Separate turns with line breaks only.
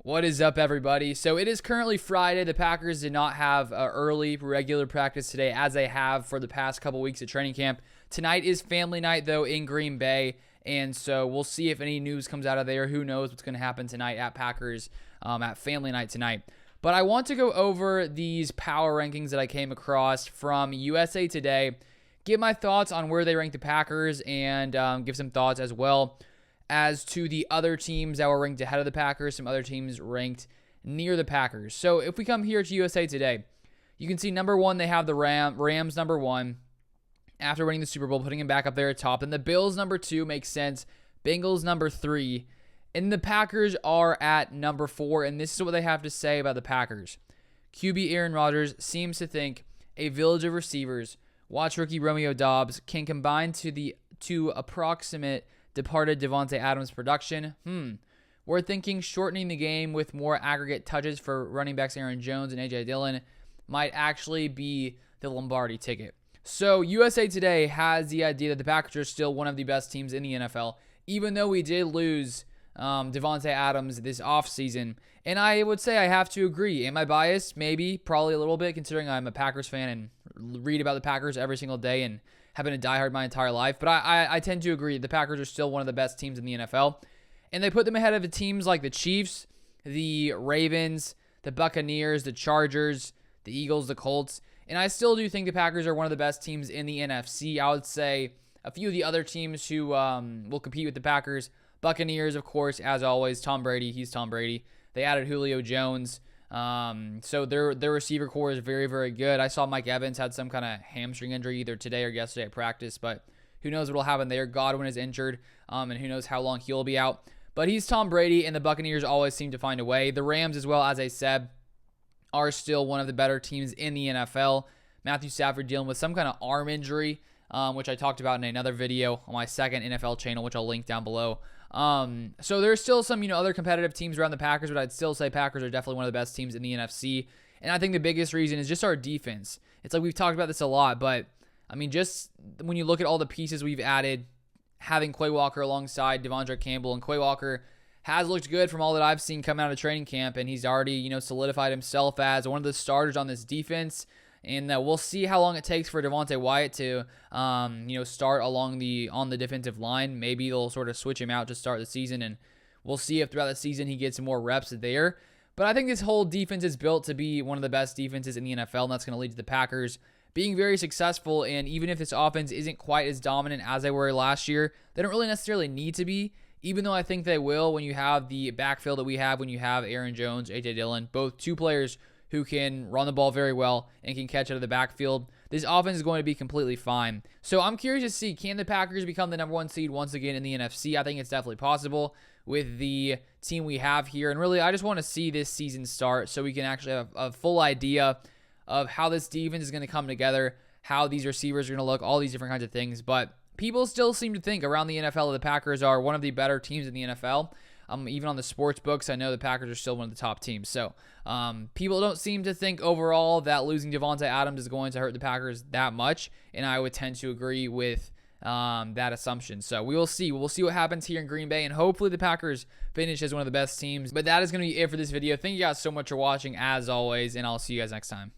What is up, everybody? So it is currently Friday. The Packers did not have early regular practice today as they have for the past couple weeks at training camp. Tonight is family night, though, in Green Bay, and so we'll see if any news comes out of there. Who knows what's going to happen tonight at Packers at family night tonight. But I want to go over these power rankings that I came across from USA Today, give my thoughts on where they rank the Packers, and give some thoughts as well as to the other teams that were ranked ahead of the Packers, some other teams ranked near the Packers. So if we come here to USA Today, you can see number one, they have the Rams number one after winning the Super Bowl, putting them back up there at top. And the Bills number two makes sense. Bengals number three. And the Packers are at number four. And this is what they have to say about the Packers. QB Aaron Rodgers seems to think a village of receivers, watch rookie Romeo Doubs, can combine to approximate departed Davante Adams production. We're thinking shortening the game with more aggregate touches for running backs Aaron Jones and A.J. Dillon might actually be the Lombardi ticket. So USA Today has the idea that the Packers are still one of the best teams in the NFL, even though we did lose Davante Adams this offseason. And I would say I have to agree. Am I biased? Maybe, probably a little bit, considering I'm a Packers fan and read about the Packers every single day and have been a diehard my entire life. But I tend to agree. The Packers are still one of the best teams in the NFL. And they put them ahead of the teams like the Chiefs, the Ravens, the Buccaneers, the Chargers, the Eagles, the Colts. And I still do think the Packers are one of the best teams in the NFC. I would say a few of the other teams who will compete with the Packers. Buccaneers, of course, as always. Tom Brady, he's Tom Brady. They added Julio Jones. So their receiver core is very, very good. I saw Mike Evans had some kind of hamstring injury either today or yesterday at practice, but who knows what will happen there. Godwin is injured, and who knows how long he'll be out. But he's Tom Brady, and the Buccaneers always seem to find a way. The Rams, as well, as I said, are still one of the better teams in the NFL. Matthew Stafford dealing with some kind of arm injury, which I talked about in another video on my second NFL channel, which I'll link down below. So there's still some, other competitive teams around the Packers, but I'd still say Packers are definitely one of the best teams in the NFC. And I think the biggest reason is just our defense. It's like we've talked about this a lot, but I mean, just when you look at all the pieces we've added, having Quay Walker alongside Devondre Campbell, and Quay Walker has looked good from all that I've seen come out of training camp, and he's already, solidified himself as one of the starters on this defense. And we'll see how long it takes for Devonte Wyatt to, start on the defensive line. Maybe they'll sort of switch him out to start the season, and we'll see if throughout the season he gets some more reps there. But I think this whole defense is built to be one of the best defenses in the NFL, and that's going to lead to the Packers being very successful. And even if this offense isn't quite as dominant as they were last year, they don't really necessarily need to be, even though I think they will when you have the backfield that we have, when you have Aaron Jones, A.J. Dillon, both two players who can run the ball very well and can catch out of the backfield. This offense is going to be completely fine. So I'm curious to see, can the Packers become the number one seed once again in the NFC? I think it's definitely possible with the team we have here. And really, I just want to see this season start so we can actually have a full idea of how this defense is going to come together, how these receivers are going to look, all these different kinds of things. But people still seem to think around the NFL that the Packers are one of the better teams in the NFL. Even on the sports books, I know the Packers are still one of the top teams. So people don't seem to think overall that losing Davante Adams is going to hurt the Packers that much, and I would tend to agree with that assumption. So we will see. We'll see what happens here in Green Bay, and hopefully the Packers finish as one of the best teams. But that is going to be it for this video. Thank you guys so much for watching, as always, and I'll see you guys next time.